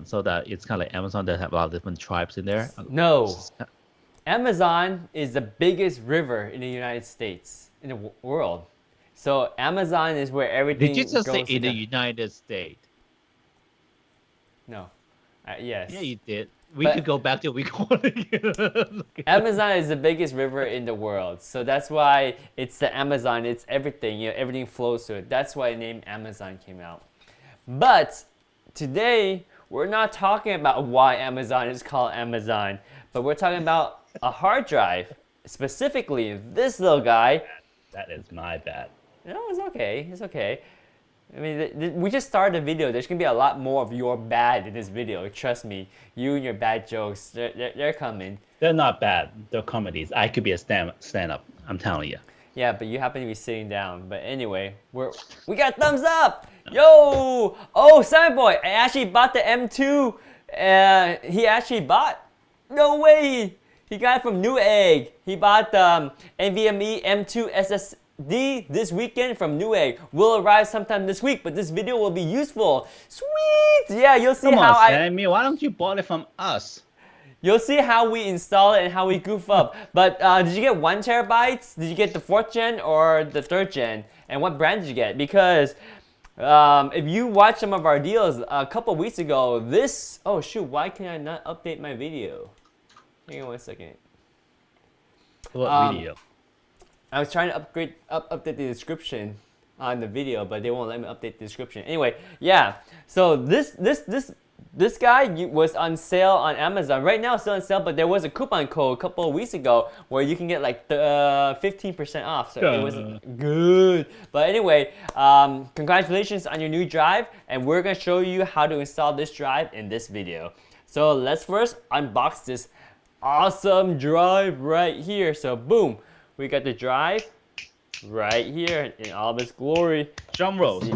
so that it's kind of like Amazon that have a lot of different tribes in there. No. Amazon is the biggest river in the United States, in the world. So Amazon is where everything Did you just say goes in the together. United States? No. Yes. Yeah, you did. We could But go back to week one again. Amazon is the biggest river in the world. So that's why it's the Amazon. It's everything. Everything flows to it. That's why the name Amazon came out. But today, we're not talking about why Amazon is called Amazon, but we're talking about a hard drive. Specifically, this little guy. That is my bad. No, it's okay. It's okay. I mean, we just started the video. There's gonna be a lot more of your bad in this video. Trust me. You and your bad jokes, they're coming. They're not bad. They're comedies. I could be a stand-up. I'm telling you. Yeah, but you happen to be sitting down. But anyway, we got thumbs up. Yo! Oh, Simon Boy, I actually bought the M2. He actually bought. No way. He got it from Newegg. He bought the NVMe M2 SSD this weekend from Newegg. Will arrive sometime this week, but this video will be useful. Sweet! Yeah, you'll see Come how on, Sammy. Why don't you bought it from us? You'll see how we install it and how we goof up. But did you get 1 terabytes? Did you get the 4th gen or the 3rd gen? And what brand did you get? Because if you watch some of our deals a couple weeks ago, this... Oh shoot, why can I not update my video? Hang on 1 second. What video? I was trying to update the description on the video, but they won't let me update the description. Anyway, yeah. So this guy was on sale on Amazon. Right now it's still on sale, but there was a coupon code a couple of weeks ago where you can get like 15% off. So it was good. But anyway, congratulations on your new drive, and we're gonna show you how to install this drive in this video. So let's first unbox this awesome drive right here. So boom, we got the drive right here in all of its glory. Drum rolls.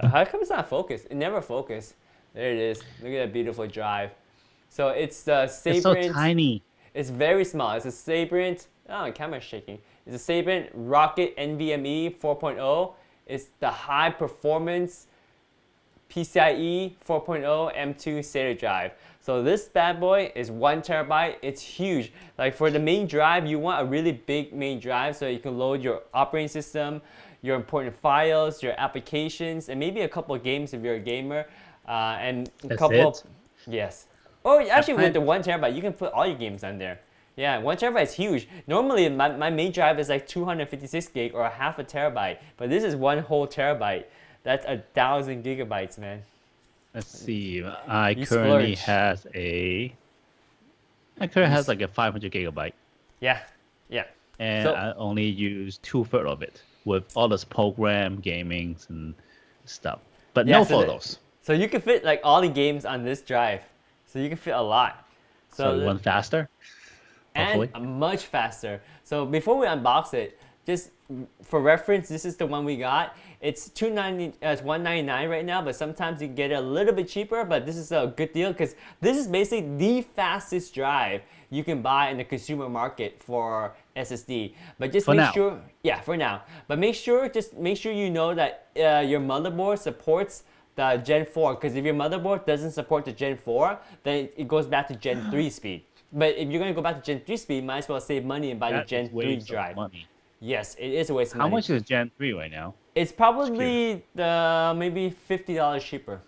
How come it's not focused? It never focused. There it is. Look at that beautiful drive. So it's the Sabrent. It's so tiny. It's very small. It's a Sabrent. Oh, the camera's shaking. It's a Sabrent Rocket NVMe 4.0. It's the high performance PCIe 4.0 M2 SATA drive. So this bad boy is 1 terabyte. It's huge. Like for the main drive, you want a really big main drive so you can load your operating system, your important files, your applications, and maybe a couple of games if you're a gamer, and a couple. Yes. Oh, actually, with the 1 terabyte, you can put all your games on there. Yeah, 1 terabyte is huge. Normally, my main drive is like 256 gig or half a terabyte, but this is 1 whole terabyte. That's 1,000 gigabytes, man. Let's see. I currently has like a 500 gigabyte. Yeah, yeah. And so, I only use 2/3 of it with all this program, gamings, and stuff. But yeah, no photos. So you can fit like all the games on this drive. So you can fit a lot. So it went faster? And much faster. So before we unbox it, just for reference, this is the one we got. It's $199 right now, but sometimes you can get it a little bit cheaper, but this is a good deal because this is basically the fastest drive you can buy in the consumer market for SSD. But just make sure, yeah, for now. But just make sure you know that your motherboard supports the Gen 4, because if your motherboard doesn't support the Gen 4, then it goes back to Gen 3 speed. But if you're going to go back to Gen 3 speed, might as well save money and buy the Gen 3 drive. Yes, it is a waste of money. How much is Gen 3 right now? It's probably maybe $50 cheaper.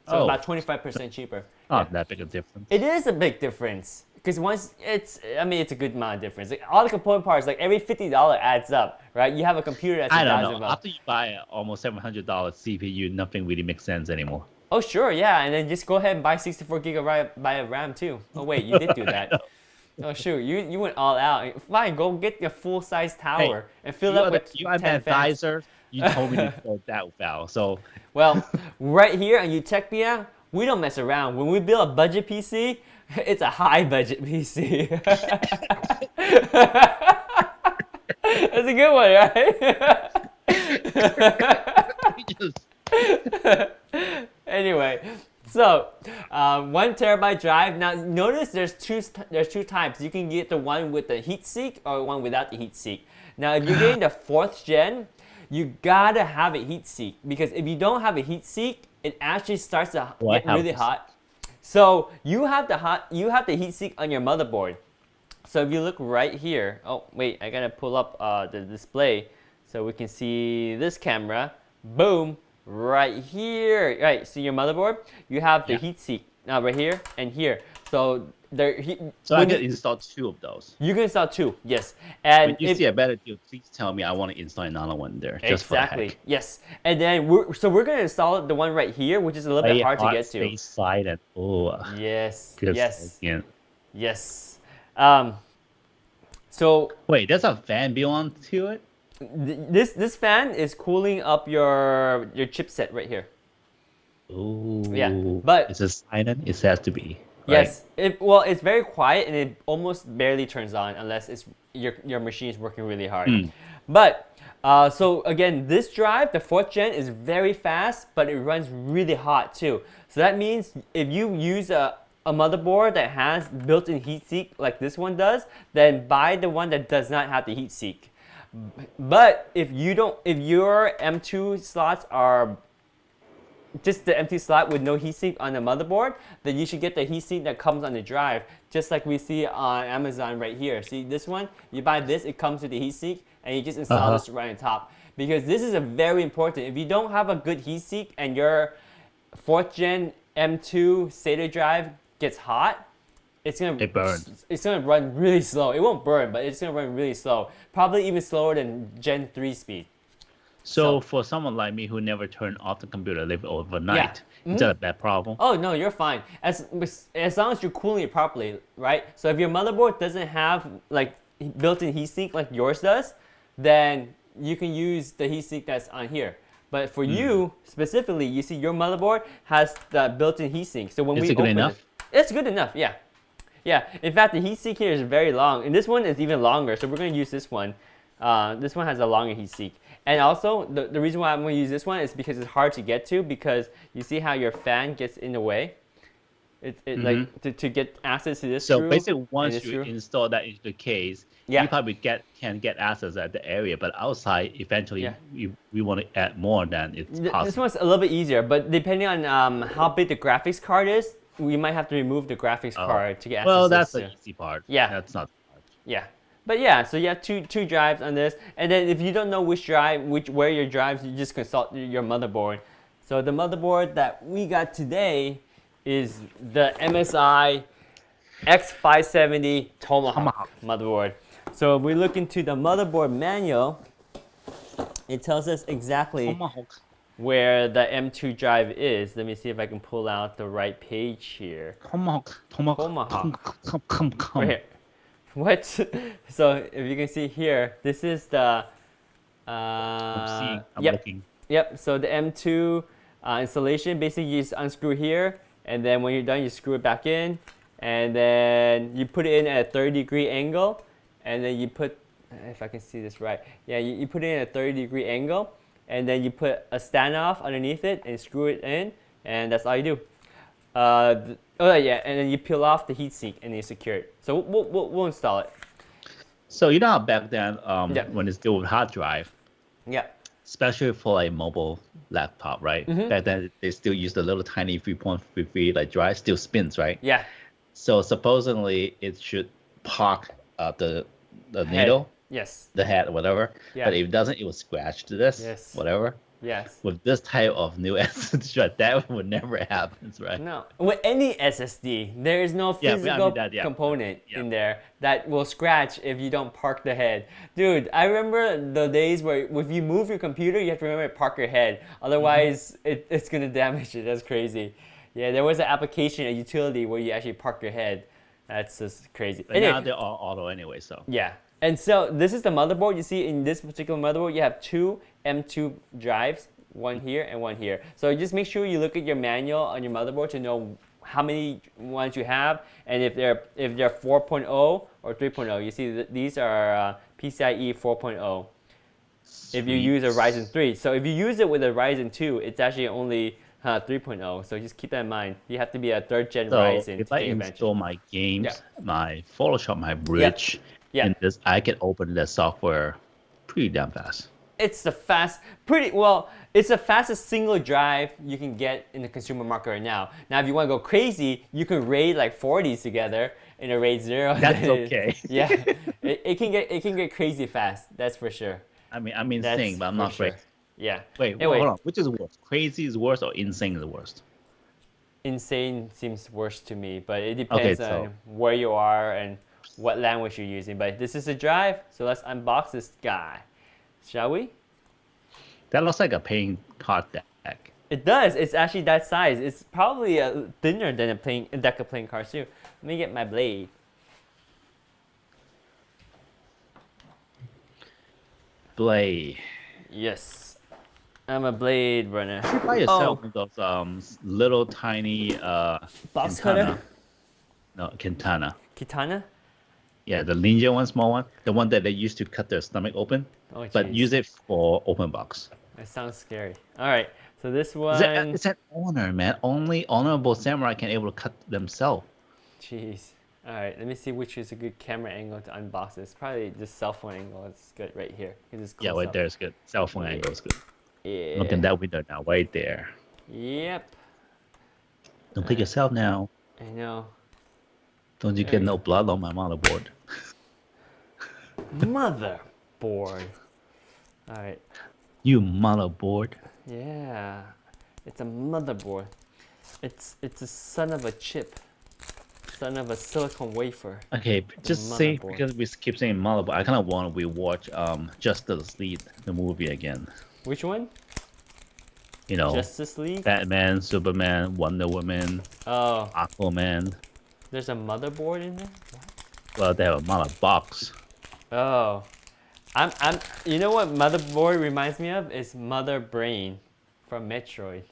So about 25% cheaper. Not that big a difference. It is a big difference. Because once it's a good amount of difference. Like all the component parts, like every $50 adds up, right? You have a computer that's I don't know. After you buy an almost $700 CPU, nothing really makes sense anymore. Oh sure, yeah, and then just go ahead and buy 64 gigabyte of RAM too. Oh wait, you did do that. Oh shoot, you went all out. Fine, go get your full-size tower and fill it up with 10 fans. You told me to go that well, so. Well, right here on Utechpia, we don't mess around. When we build a budget PC, it's a high budget PC. That's a good one, right? Anyway, so 1 terabyte drive. Now notice there's two types. You can get the one with the heatsink or one without the heatsink. Now if you're getting the 4th gen, you gotta have a heatsink, because if you don't have a heatsink, it actually starts to Well, I get have really this. hot. So you have the heatsink on your motherboard. So if you look right here, oh wait, I gotta pull up the display so we can see this camera. Boom, right here. Right, see your motherboard? You have the Yeah. heatsink right here and here. So So I can install 2 of those. you can install 2, yes. And When you see a better deal, please tell me. I want to install another one there, just for the exactly, heck. yes. And then we're gonna install the one right here, which is a little bit hard to get to. Stay silent. Oh, Yes, good yes, again. yes. So Wait, there's a fan built onto it? this fan is cooling up your chipset right here. Ooh. Yeah, but is it silent? It has to be. Right? yes, it's very quiet and it almost barely turns on unless it's your machine is working really hard. But so again, this drive, the 4th gen, is very fast, but it runs really hot too. So that means if you use a motherboard that has built-in heatsink like this one does, then buy the one that does not have the heatsink. But if your M2 slots are just the empty slot with no heatsink on the motherboard, then you should get the heatsink that comes on the drive, just like we see on Amazon right here. See this one? You buy this, it comes with the heatsink, and you just install this right on top. Because this is a very important. If you don't have a good heatsink and your 4th gen M2 SATA drive gets hot, It burns. It's gonna run really slow. It won't burn, but it's gonna run really slow. Probably even slower than Gen 3 speed. So for someone like me who never turned off the computer, live overnight, is that a bad problem? Oh no, you're fine. As long as you're cooling it properly, right? So if your motherboard doesn't have like built-in heatsink like yours does, then you can use the heatsink that's on here. But for you specifically, you see your motherboard has the built-in heatsink. So when Is we it good open enough? it's good enough. Yeah, yeah. In fact, the heatsink here is very long, and this one is even longer. So we're gonna use this one. This one has a longer heatsink. And also, the reason why I'm going to use this one is because it's hard to get to, because you see how your fan gets in the way? Like, to get access to this screw. So basically, once you screw. install that into the case, Yeah. you probably can get access at the area, but outside, eventually, we want to add more than it's possible. This one's a little bit easier, but depending on how big the graphics card is, we might have to remove the graphics card to get access Well, to that's this the easy part. Yeah. That's not hard. Yeah. But yeah, so you have two drives on this, and then if you don't know which drive, where your drives, you just consult your motherboard. So the motherboard that we got today is the MSI X570 Tomahawk motherboard. So if we look into the motherboard manual, it tells us exactly Tomahawk. where the M2 drive is. Let me see if I can pull out the right page here. Tomahawk. Right here. What? So if you can see here, this is the. I'm yep. looking. Yep. So the M2 installation, basically you just unscrew here, and then when you're done, you screw it back in, and then you put it in at a 30-degree angle, and then you put, if I can see this right, yeah, you put it in at a 30-degree angle, and then you put a standoff underneath it and screw it in, and that's all you do. Oh yeah, and then you peel off the heatsink and you secure it. So we'll install it. So you know how back then, Yeah. when it's still with hard drive, Yeah. especially for a mobile laptop, right? Back then they still use the little tiny 3.33 like drive, still spins, right? Yeah. So supposedly it should park the needle, Yes. the head, whatever. Yeah. But if it doesn't, it will scratch to this, Yes. whatever. Yes. With this type of new SSD drive, that would never happen, right? No. With any SSD, there is no Yeah, I physical mean that, yeah. component Yeah. in there that will scratch if you don't park the head. Dude, I remember the days where if you move your computer, you have to remember to park your head. Otherwise, it's going to damage it. That's crazy. Yeah, there was an application, a utility, where you actually park your head. That's just crazy. But now they're all auto anyway, so. Yeah. And so this is the motherboard. You see in this particular motherboard, you have 2 M2 drives, one here and one here. So just make sure you look at your manual on your motherboard to know how many ones you have, and if they're 4.0 or 3.0. You see these are PCIe 4.0. If you use a Ryzen 3. So if you use it with a Ryzen 2, it's actually only 3.0. So just keep that in mind. You have to be a 3rd gen So Ryzen if to I take advantage. install my games, Yeah. my Photoshop, my Bridge, Yeah. and this, I can open the software pretty damn fast. it's the it's the fastest single drive you can get in the consumer market right now. Now, if you want to go crazy, you can RAID like 40s together in a RAID 0. That's okay. Yeah, it can get crazy fast. That's for sure. I'm That's insane, but I'm for not sure. crazy. Yeah. Wait, Anyway, hold on. Which is worse? Crazy is worse or insane is worse? insane seems worse to me, but it depends on where you are and what language you're using. But this is a drive, so let's unbox this guy, shall we? That looks like a playing card deck. It does. It's actually that size. It's probably thinner than a deck of playing cards too. Let me get my blade. Blade. Yes, I'm a blade runner. You buy yourself one of those little tiny Box katana. cutter? No, katana. Katana? Yeah, the ninja one, small one, the one that they used to cut their stomach open, Oh, but jeez. use it for open box. That sounds scary. All right, so this one. It's an honor, man. Only honorable samurai can able to cut themselves. Jeez. All right, let me see which is a good camera angle to unbox this. Probably this cell phone angle is good right here. Yeah, right there is good. Cell phone angle is good. Yeah. Look at that window now, right there. Yep. Don't click yourself now. I know. Don't you get no blood on my motherboard? Motherboard. All right. You motherboard. Yeah. It's a motherboard. It's a son of a chip. Son of a silicon wafer. Okay, just say Motherboard. because we keep saying motherboard. I kind of want to rewatch Justice League, the movie again. Which one? You know, Justice League? Batman, Superman, Wonder Woman, Oh, Aquaman. there's a motherboard in there? Well, they have a mother box. Oh. You know what motherboard reminds me of? Is Mother Brain from Metroid.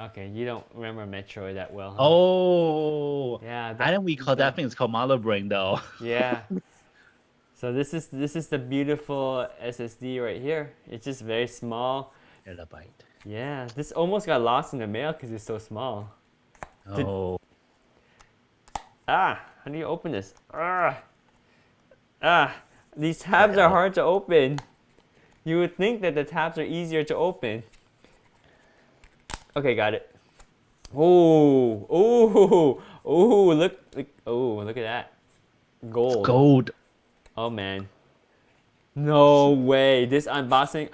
Okay, you don't remember Metroid that well, huh? Oh, Yeah. I didn't recall that thing. It's called mother brain though. Yeah. So this is the beautiful SSD right here. It's just very small. Terabyte. Yeah, this almost got lost in the mail because it's so small. Oh, How do you open this? These tabs are hard to open. You would think that the tabs are easier to open. Okay, got it. Look at that. Gold. gold. Oh man. No way. This unboxing.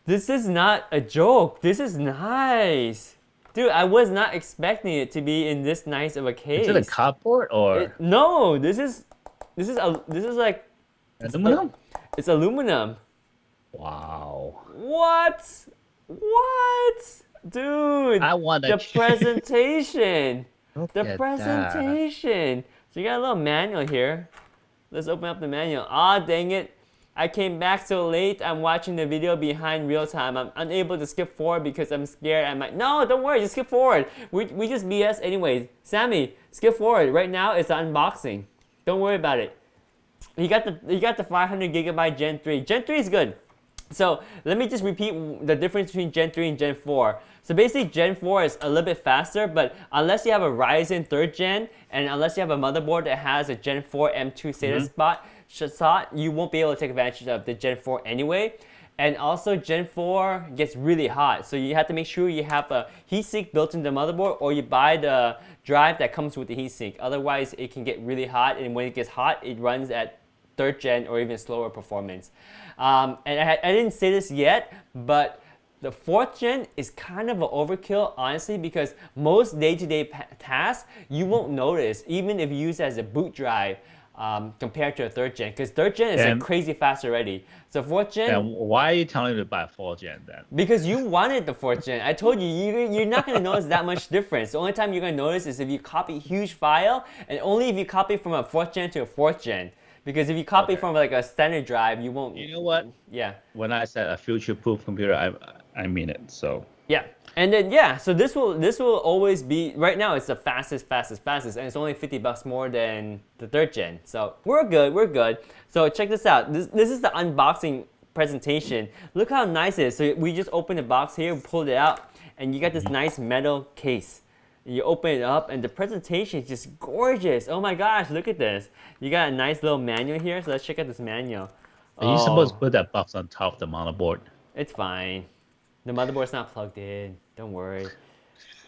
This is not a joke. This is nice. Dude, I was not expecting it to be in this nice of a case. Is it a cardboard or No, this is like aluminum? it's aluminum. Wow. What? Dude, I want the that. presentation. Look The at presentation. So you got a little manual here. Let's open up the manual. Dang it. I came back so late. I'm watching the video behind real time. I'm unable to skip forward because I'm scared I might. No, don't worry. Just skip forward. We just BS anyways. Sammy, skip forward. Right now it's the unboxing. Don't worry about it. You got the 500 gigabyte Gen 3. Gen 3 is good. So let me just repeat the difference between Gen 3 and Gen 4. So basically Gen 4 is a little bit faster, but unless you have a Ryzen 3rd gen, and unless you have a motherboard that has a Gen 4 M.2 SATA slot, you won't be able to take advantage of the Gen 4 anyway. And also Gen 4 gets really hot, so you have to make sure you have a heatsink built into the motherboard, or you buy the drive that comes with the heatsink. Otherwise it can get really hot, and when it gets hot, it runs at 3rd gen or even slower performance. And I didn't say this yet, but the 4th gen is kind of an overkill, honestly, because most day-to-day tasks you won't notice, even if you use it as a boot drive compared to a 3rd gen, because 3rd gen is like crazy fast already. So 4th gen. And why are you telling me to buy a 4th gen then? Because you wanted the 4th gen. I told you, you're not going to notice that much difference. The only time you're going to notice is if you copy a huge file, and only if you copy from a 4th gen to a 4th gen. Because if you copy from like a standard drive, you won't. You know what? Yeah. When I said a future-proof computer, I mean it. So yeah, and then so this will always be, right now it's the fastest, and it's only $50 more than the 3rd gen. So we're good. So check this out. This is the unboxing presentation. Look how nice it is. So we just opened the box here, pulled it out, and you got this nice metal case. You open it up, and the presentation is just gorgeous. Oh my gosh, look at this. You got a nice little manual here, so let's check out this manual. Are you supposed to Oh, put that box on top of the motherboard? it's fine. The motherboard's not plugged in. Don't worry.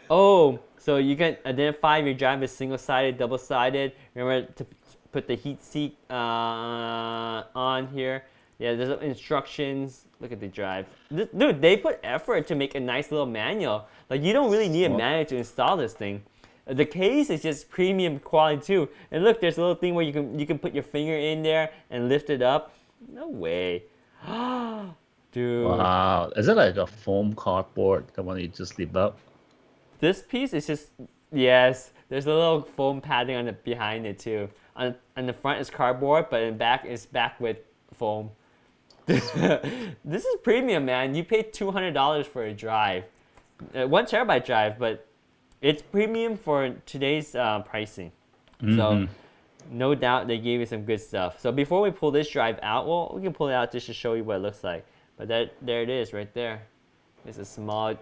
Oh, so you can identify if your drive is single-sided, double-sided. Remember to put the heatsink on here. Yeah, there's instructions. Look at the drive. Dude, they put effort to make a nice little manual. Like, you don't really need a manual to install this thing. The case is just premium quality too. And look, there's a little thing where you can put your finger in there and lift it up. No way. Dude. Wow. Is it like a foam cardboard, the one you just leave up? This piece is just, yes, there's a little foam padding on the behind it too. On the front is cardboard, but in back is back with foam. This is premium, man. You paid $200 for a drive, 1 terabyte drive, but it's premium for today's pricing. So no doubt they gave you some good stuff. So before we pull this drive out, well, we can pull it out just to show you what it looks like. But there it is right there. It's a small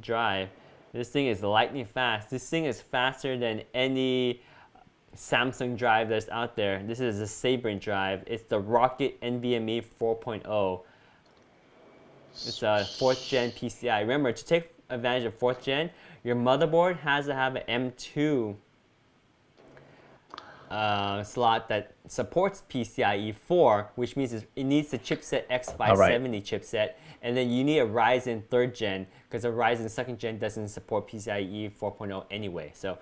drive. This thing is lightning fast. This thing is faster than any Samsung drive that's out there. This is a Sabrent drive. It's the Rocket NVMe 4.0. It's a 4th gen PCI. Remember, to take advantage of 4th gen, your motherboard has to have an M.2 slot that supports PCIe 4, which means it needs the chipset X570 chipset, and then you need a Ryzen 3rd gen because a Ryzen 2nd gen doesn't support PCIe 4.0 anyway. So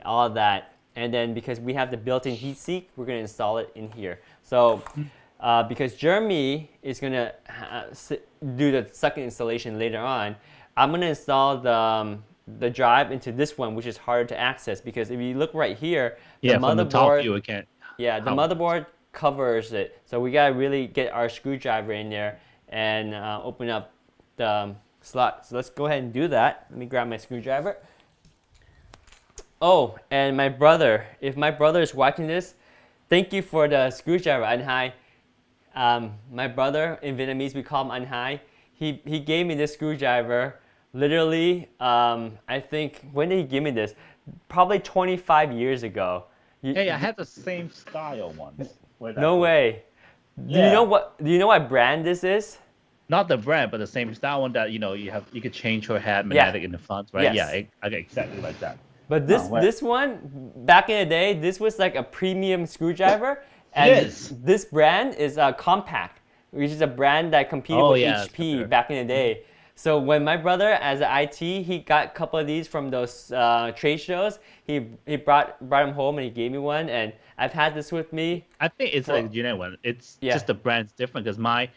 all of that, and then because we have the built-in heatsink, we're going to install it in here. So because Jeremy is going to do the second installation later on, I'm going to install the drive into this one, which is harder to access, because if you look right here, the from the top view, it can't. Yeah, the motherboard covers it. So we gotta really get our screwdriver in there and open up the slot. So let's go ahead and do that. Let me grab my screwdriver. Oh, and my brother, if my brother is watching this, thank you for the screwdriver, Anh Hai. My brother, in Vietnamese we call him Anh Hai. He gave me this screwdriver. Literally, I think, when did he give me this? Probably 25 years ago. Hey, I had the same style once. No way. Do you know what brand this is? Not the brand, but the same style one that you could change your head magnetic in the front, right? Yes. Yeah, I get exactly like that. But this one, back in the day, this was like a premium screwdriver, and this brand is Compact, which is a brand that competed with HP back in the day. So when my brother, as an IT, he got a couple of these from those trade shows. He brought them home and he gave me one, and I've had this with me. I think it's like a generic one. It's just the brand's different, because my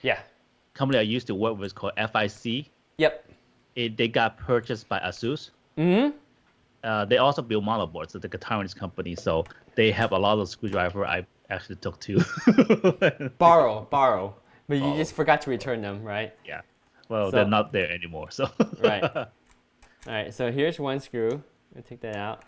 company I used to work with is called FIC. Yep. They got purchased by Asus. Mm-hmm. They also build motherboards. So the Taiwanese company, so they have a lot of screwdriver I actually took too. borrow, but you just forgot to return them, right? Yeah. Well, they're not there anymore, so. Right. All right, so here's one screw. I'm gonna take that out.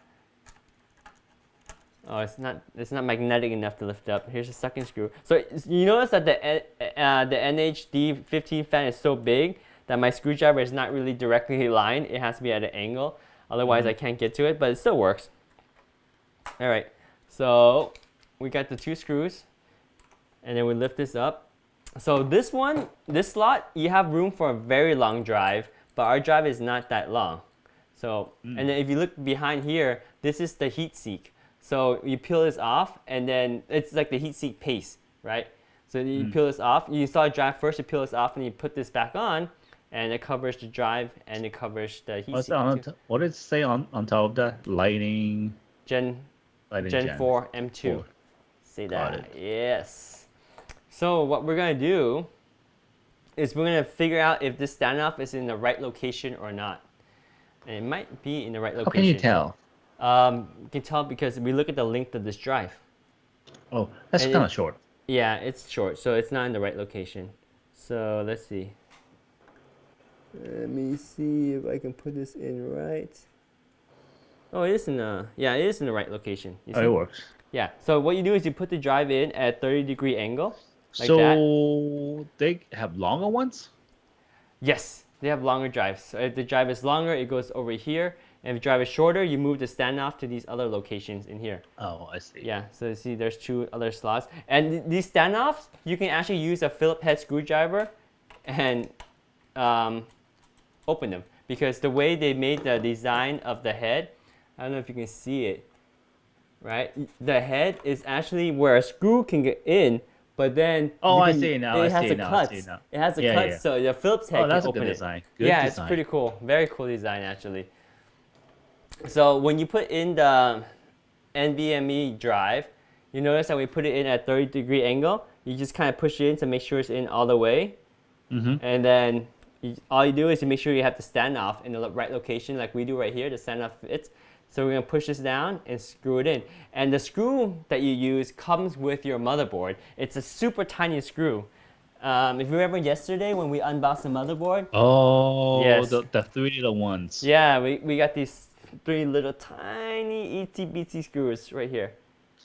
Oh, it's not magnetic enough to lift up. Here's the second screw. So you notice that the NHD 15 fan is so big that my screwdriver is not really directly aligned. It has to be at an angle. Otherwise, I can't get to it, but it still works. All right, so we got the 2 screws, and then we lift this up. So this slot, you have room for a very long drive, but our drive is not that long. So, and then if you look behind here, this is the heatsink. So you peel this off, and then it's like the heatsink paste, right? So you peel this off. You install a drive first, you peel this off, and you put this back on, and it covers the drive, and it covers the heatsink. What did it say on top of that? Lightning? Gen 4 M.2. Say that. Yes. So what we're going to do is we're going to figure out if this standoff is in the right location or not. And it might be in the right location. How can you tell? You can tell because we look at the length of this drive. Oh, that's kind of short. Yeah, it's short, so it's not in the right location. So let's see. Let me see if I can put this in right. Oh, it is in the right location. You see? Oh, it works. Yeah, so what you do is you put the drive in at a 30-degree angle. Like so they have longer ones? Yes, They have longer drives. So if the drive is longer, it goes over here. And if the drive is shorter, you move the standoff to these other locations in here. Oh, I see. Yeah, so you see there's 2 other slots. And these standoffs, you can actually use a Phillips head screwdriver and open them. Because the way they made the design of the head, I don't know if you can see it, right? The head is actually where a screw can get in, but then I see it now. it I has see a it now. cut. I see it now. It has a Yeah, cut, yeah. so the Phillips head Oh, that's can a good open design. it. Good Yeah, design. it's pretty cool. Very cool design actually. So when you put in the NVMe drive, you notice that we put it in at 30-degree angle. You just kind of push it in to make sure it's in all the way. And then all you do is you make sure you have the standoff in the right location like we do right here. The standoff fits. So we're going to push this down and screw it in. And the screw that you use comes with your motherboard. It's a super tiny screw. If you remember yesterday when we unboxed the motherboard. Oh, Yes. the 3 little ones. Yeah, we got these 3 little tiny itsy-bitsy screws right here,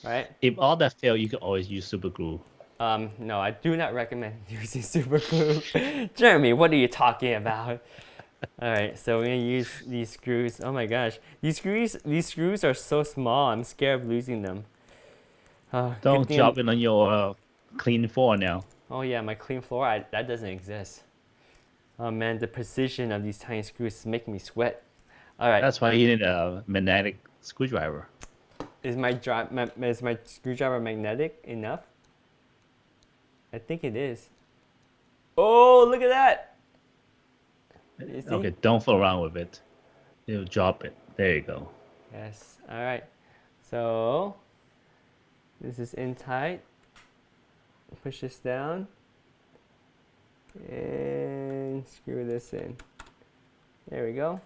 right? If all that fail, you can always use super glue. No, I do not recommend using super glue. Jeremy, what are you talking about? All right, so we're gonna use these screws. Oh my gosh, these screws are so small. I'm scared of losing them. Don't drop it on your clean floor now. Oh yeah, my clean floor, that doesn't exist. Oh man, the precision of these tiny screws is making me sweat. All right. That's why you need a magnetic screwdriver. Is my screwdriver magnetic enough? I think it is. Oh, look at that! You see? Okay, don't fool around with it. You'll drop it. There you go. Yes. All right. So this is in tight. Push this down and screw this in. There we go.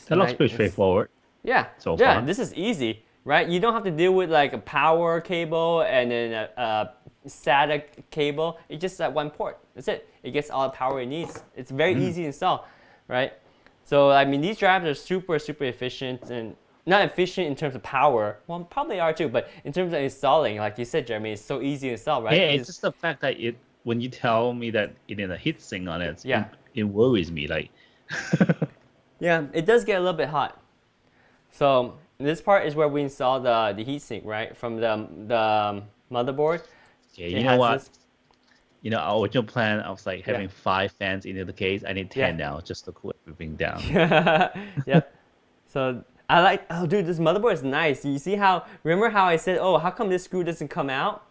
That looks pretty straightforward. Yeah. So yeah, far. this is easy, right? You don't have to deal with like a power cable and then a SATA cable. It's just that one port. That's it. It gets all the power it needs. It's very easy to install, right? So I mean, these drives are super efficient, and not efficient in terms of power. Well, probably are too, but in terms of installing, like you said, Jeremy, it's so easy to install, right? Yeah, it's just the fact that when you tell me that it has a heatsink on it, Yeah. it worries me. Like, Yeah, it does get a little bit hot. So this part is where we install the heatsink, right, from the motherboard. okay, It you know has what? this- You know, our original plan, I was like having 5 fans into the case. I need 10 Yeah. now just to cool everything down. Yep. So I like, oh dude, this motherboard is nice. You see how, remember how I said, oh, how come this screw doesn't come out?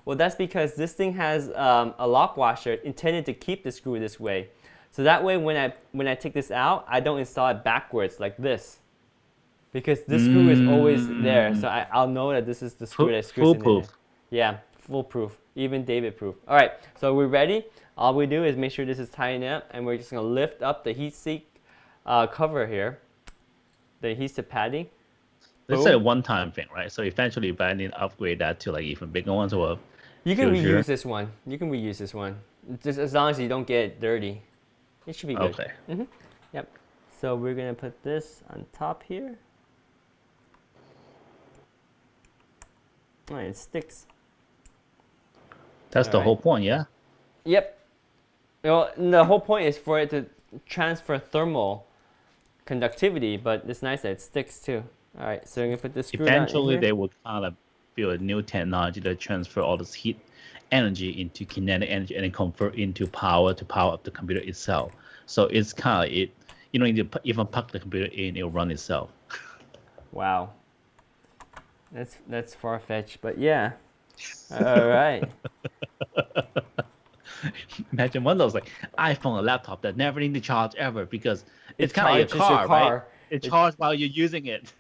Well, that's because this thing has a lock washer intended to keep the screw this way. So that way when I take this out, I don't install it backwards like this. Because this screw is always there. So I'll know that this is the screw that screws in there. Foolproof. Yeah, foolproof. Even David proof. All right, so we're ready. All we do is make sure this is tightened up, and we're just gonna lift up the heatsink cover here, the adhesive padding. This is Boom. a one-time thing, right? So eventually, if I need to upgrade that to like even bigger ones or You can future. reuse this one. You can reuse this one, just as long as you don't get it dirty. It should be good. Okay. Yep. So we're gonna put this on top here. Oh, it sticks. That's the Alright. whole point, yeah? Yep. Well, the whole point is for it to transfer thermal conductivity, but it's nice that it sticks too. All right, so I'm gonna put this screw down in Eventually, here. they will kind of build a new technology that transfer all this heat energy into kinetic energy and then convert into power to power up the computer itself. So it's kind of you don't need to even plug the computer in; it'll run itself. Wow. That's far-fetched, but yeah. All right. Imagine one of those like iPhone or laptop that never need to charge ever because it's kind of like charges your your car, right? car. It charges while you're using it.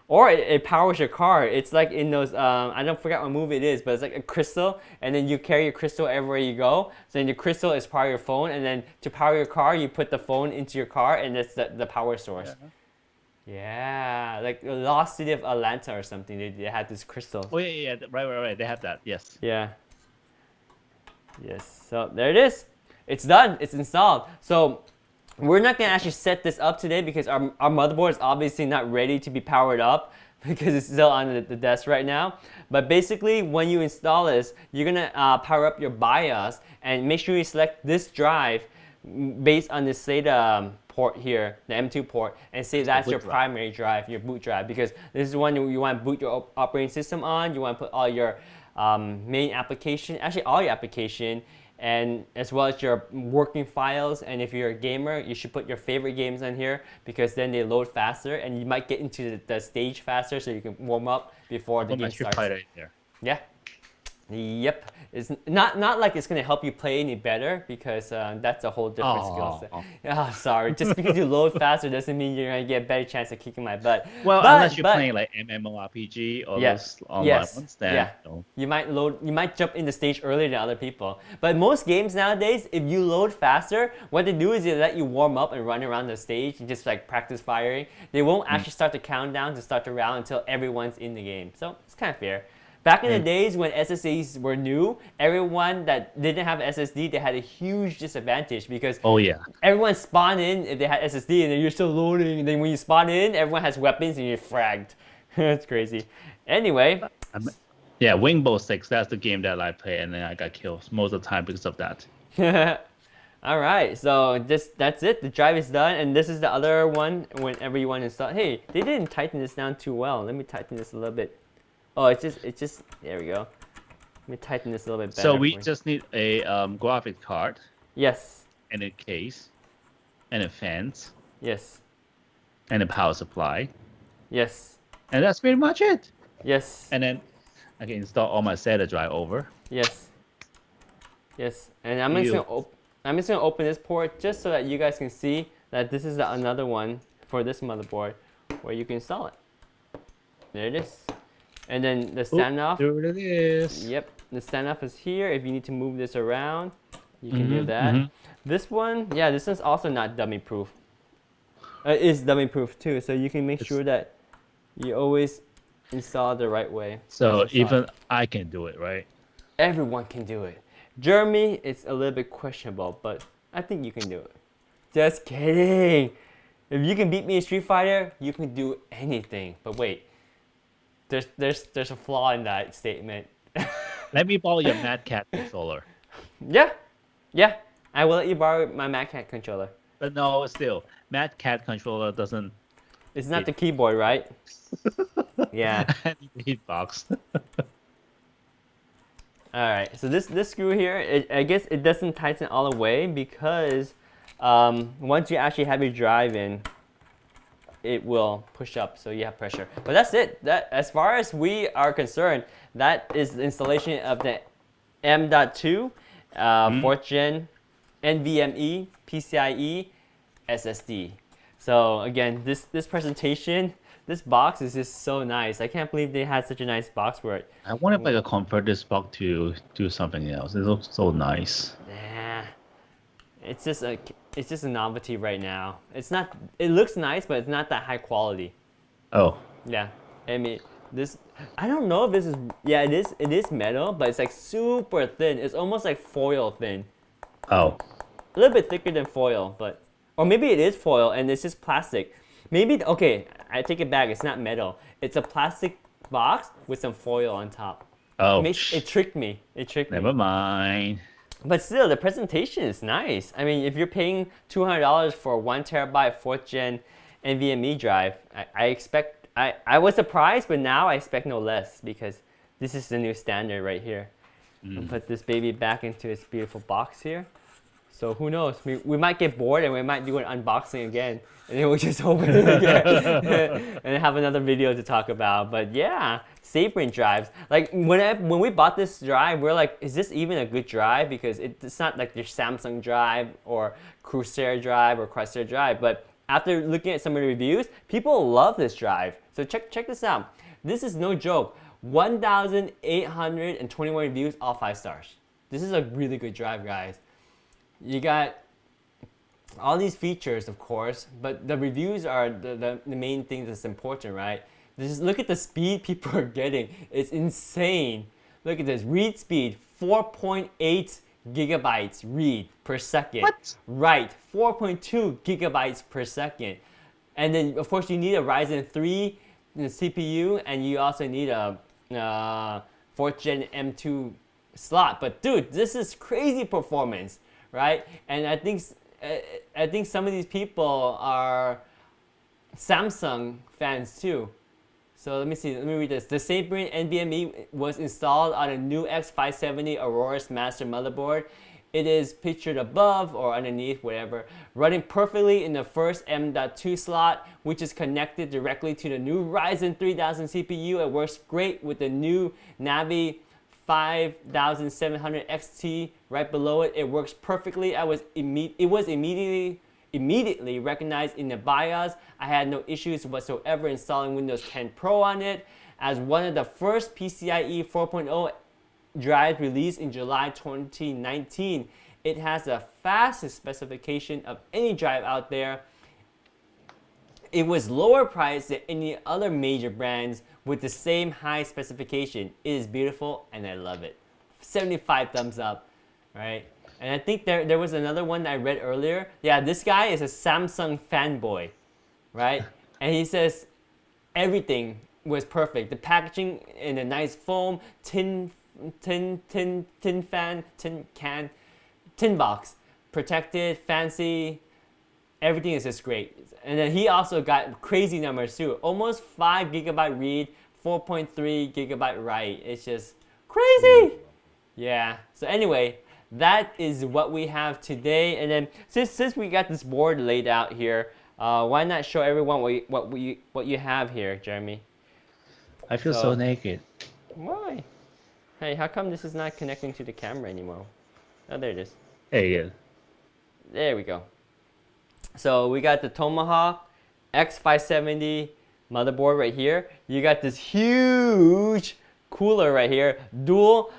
Or it powers your car. It's like in those, I don't forget what movie it is, but it's like a crystal, and then you carry your crystal everywhere you go. So then your crystal is part of your phone, and then to power your car, you put the phone into your car, and that's the power source. Yeah, like the Lost City of Atlanta or something. They had this crystal. Oh yeah, right. They have that. Yes. Yeah. Yes. So there it is. It's done. It's installed. So we're not gonna actually set this up today because our motherboard is obviously not ready to be powered up. because it's still on the desk right now. But basically, when you install this, you're gonna power up your BIOS and make sure you select this drive based on the SATA port here, the M.2 port, and say that's your primary drive, your boot drive, because this is one you want to boot your operating system on. You want to put all your main application, actually all your application, and as well as your working files. And if you're a gamer, you should put your favorite games on here, because then they load faster and you might get into the stage faster, so you can warm up before the game starts. Right there. Yeah. Yep. It's not like it's gonna help you play any better, because that's a whole different skill set. Oh, sorry. Just because you load faster doesn't mean you're gonna get a better chance of kicking my butt. Well, unless you're playing like MMORPG or those online ones, then you might jump in the stage earlier than other people. But most games nowadays, if you load faster, what they do is they let you warm up and run around the stage and just like practice firing. They won't actually start the countdown to start the round until everyone's in the game. So it's kind of fair. Back in the days when SSDs were new, everyone that didn't have an SSD, they had a huge disadvantage, because everyone spawned in if they had SSD, and then you're still loading, and then when you spawn in, everyone has weapons and you're fragged. That's crazy. Anyway. Yeah, Wingbow 6, that's the game that I play, and then I got killed most of the time because of that. All right, so that's it. The drive is done, and this is the other one whenever you want to install. Hey, they didn't tighten this down too well. Let me tighten this a little bit. Oh, it's just, there we go. Let me tighten this a little bit better. So we just need a graphics card. Yes. And a case. And a fans. Yes. And a power supply. Yes. And that's pretty much it. Yes. And then I can install all my SATA drive over. Yes. Yes. And I'm just gonna open this port just so that you guys can see that this is another one for this motherboard where you can install it. There it is. And then the standoff. There it is. Yep, the standoff is here. If you need to move this around, you can do that. This one, this one's also not dummy proof. It is dummy proof too, so you can make sure that you always install the right way. So even I can do it, right? Everyone can do it. Jeremy, it's a little bit questionable, but I think you can do it. Just kidding. If you can beat me in Street Fighter, you can do anything. But wait. There's a flaw in that statement. Let me borrow your Mad Cat controller. Yeah. I will let you borrow my Mad Cat controller. But no, still, Mad Cat controller doesn't. It's not the keyboard, right? Yeah. I need the hitbox. All right. So this screw here, I guess it doesn't tighten all the way, because once you actually have your drive in, it will push up, so you have pressure. But that's it. That, as far as we are concerned, that is the installation of the M.2 4th Gen NVMe PCIe SSD. So again, this presentation, this box is just so nice. I can't believe they had such a nice box for it. I wonder if I could convert this box to do something else. It looks so nice. Yeah, it's just a novelty right now. It's not. It looks nice, but it's not that high quality. Oh. Yeah, I mean this. I don't know if this is. Yeah, it is. It is metal, but it's like super thin. It's almost like foil thin. Oh. A little bit thicker than foil, but or maybe it is foil and it's just plastic. Maybe okay. I take it back. It's not metal. It's a plastic box with some foil on top. Oh. It tricked me. It tricked me. Never mind. But still, the presentation is nice. I mean, if you're paying $200 for a 1 terabyte 4th Gen NVMe drive, I was surprised, but now I expect no less, because this is the new standard right here. I'll put this baby back into its beautiful box here. So who knows? We might get bored and we might do an unboxing again, and then we'll just open it again and have another video to talk about. But yeah, Sabrent drives. Like when we bought this drive, we're like, is this even a good drive? Because it's not like your Samsung drive or Crusader drive or Crusader drive. But after looking at some of the reviews, people love this drive. So check this out. This is no joke. 1,821 reviews, all 5 stars. This is a really good drive, guys. You got all these features, of course, but the reviews are the main thing that's important, right? Just look at the speed people are getting. It's insane. Look at this. Read speed, 4.8 gigabytes read per second. What? Right, 4.2 gigabytes per second. And then, of course, you need a Ryzen 3 CPU, and you also need a 4th Gen M.2 slot. But dude, this is crazy performance, right? And I think some of these people are Samsung fans too. So let me see, let me read this. The Sabrent NVMe was installed on a new X570 Aurora's master motherboard. It is pictured above or underneath, whatever, running perfectly in the first M.2 slot, which is connected directly to the new Ryzen 3000 CPU. It works great with the new Navi 5700 XT right below it. It works perfectly. It was immediately recognized in the BIOS. I had no issues whatsoever installing Windows 10 Pro on it. As one of the first PCIe 4.0 drives released in July 2019, it has the fastest specification of any drive out there. It was lower priced than any other major brands with the same high specification. It is beautiful and I love it. 75 thumbs up, right? And I think there was another one that I read earlier. Yeah, this guy is a Samsung fanboy, right? And he says everything was perfect. The packaging in a nice foam, tin box, protected, fancy. Everything is just great. And then he also got crazy numbers too. Almost 5 gigabyte read, 4.3 gigabyte write. It's just crazy. Yeah. So anyway, that is what we have today. And then since we got this board laid out here, why not show everyone what you have here, Jeremy? I feel so naked. Why? Hey, how come this is not connecting to the camera anymore? Oh, there it is. Hey, yeah. There we go. So we got the Tomahawk X570 motherboard right here. You got this huge cooler right here, dual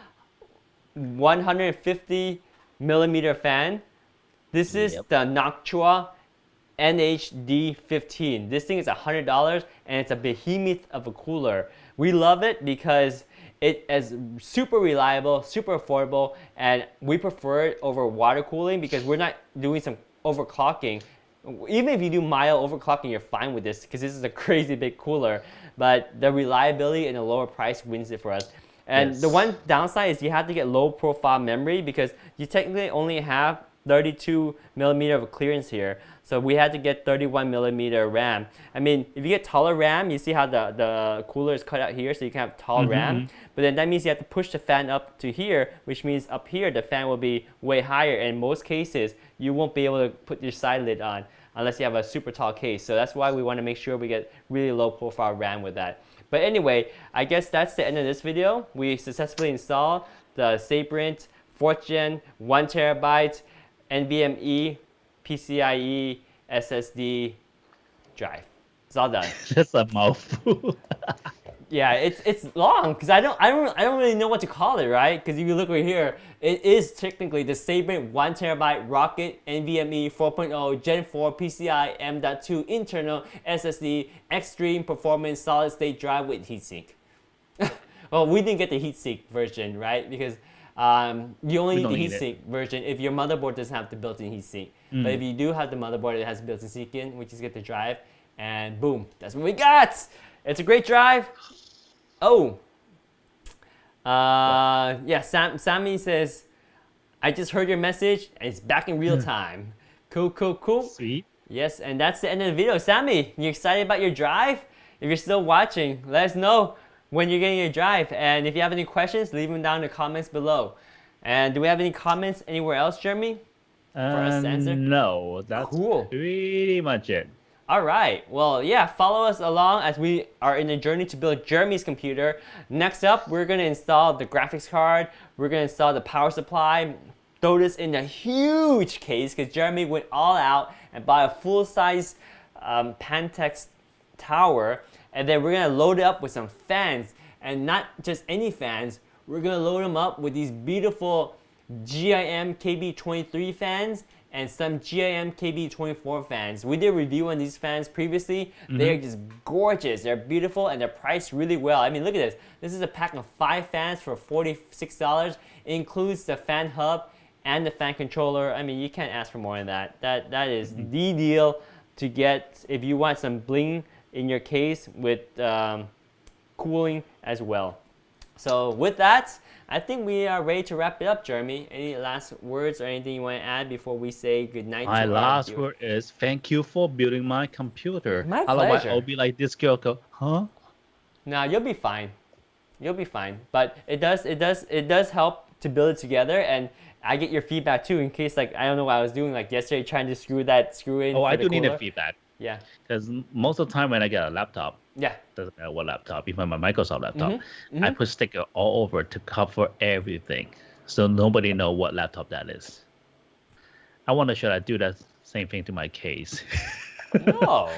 150 millimeter fan. This is the Noctua NHD15. This thing is $100 and it's a behemoth of a cooler. We love it because it is super reliable, super affordable, and we prefer it over water cooling because we're not doing some overclocking. Even if you do mild overclocking, you're fine with this because this is a crazy big cooler. But the reliability and the lower price wins it for us. And the one downside is you have to get low profile memory because you technically only have 32 millimeter of clearance here. So we had to get 31 millimeter RAM. I mean, if you get taller RAM, you see how the cooler is cut out here, so you can have tall RAM. But then that means you have to push the fan up to here, which means up here the fan will be way higher. And in most cases, you won't be able to put your side lid on unless you have a super tall case. So that's why we want to make sure we get really low profile RAM with that. But anyway, I guess that's the end of this video. We successfully installed the Sabrent 4th Gen 1 terabyte NVMe PCIe SSD drive. It's all done. That's a mouthful. Yeah, it's long because I don't really know what to call it, right? Because if you look right here, it is technically the Sabrent 1 terabyte Rocket NVMe 4.0 Gen 4 PCI M.2 internal SSD extreme performance solid state drive with heatsink. Well, we didn't get the heatsink version, right? Because you only need the heatsink version if your motherboard doesn't have the built-in heatsink. But if you do have the motherboard, it has built-in heatsink in, which is get the drive, and boom, that's what we got. It's a great drive. Oh, yeah. Sammy says, I just heard your message, and it's back in real time. Cool. Sweet. Yes, and that's the end of the video. Sammy, you excited about your drive? If you're still watching, let us know when you're getting your drive. And if you have any questions, leave them down in the comments below. And do we have any comments anywhere else, Jeremy, for us to answer? No, that's pretty much it. All right. Well, yeah, follow us along as we are in the journey to build Jeremy's computer. Next up, we're going to install the graphics card. We're going to install the power supply. Throw this in a huge case because Jeremy went all out and bought a full-size Pantex tower. And then we're going to load it up with some fans. And not just any fans. We're going to load them up with these beautiful GIM KB23 fans and some GIM KB24 fans. We did a review on these fans previously. They are just gorgeous. They're beautiful and they're priced really well. I mean, look at this. This is a pack of 5 fans for $46. It includes the fan hub and the fan controller. I mean, you can't ask for more than that. That is the deal to get if you want some bling in your case with cooling as well. So with that, I think we are ready to wrap it up, Jeremy. Any last words or anything you want to add before we say goodnight My to our last viewers? word is thank you for building my computer. My Otherwise, pleasure. I'll be like this girl go, huh? Nah, you'll be fine. You'll be fine. But it does help to build it together, and I get your feedback too in case like I don't know what I was doing like yesterday trying to screw in Oh, for I the do need a cooler. feedback. Yeah. Because most of the time when I get a laptop, Yeah. doesn't matter what laptop, even my Microsoft laptop, Mm-hmm. I put sticker all over to cover everything. So nobody know what laptop that is. I wonder should I do that same thing to my case? No.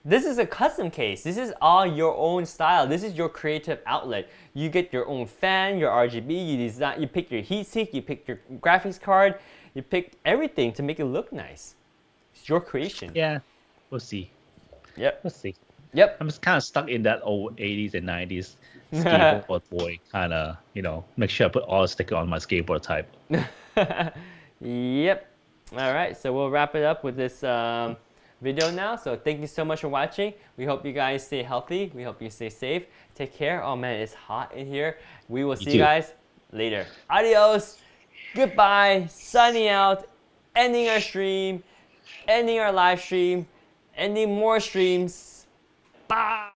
This is a custom case. This is all your own style. This is your creative outlet. You get your own fan, your RGB, you design, you pick your heatsink, you pick your graphics card, you pick everything to make it look nice. It's your creation. Yeah, we'll see. Yep. We'll see. Yep. I'm just kind of stuck in that old 80s and 90s skateboard boy kind of, make sure I put all the sticker on my skateboard type. Yep. All right, so we'll wrap it up with this video now. So thank you so much for watching. We hope you guys stay healthy. We hope you stay safe. Take care. Oh man, it's hot in here. We will see you too. guys later. Adios. Goodbye. Signing out. Ending our stream. Ending our live stream. Ending more streams. Bye.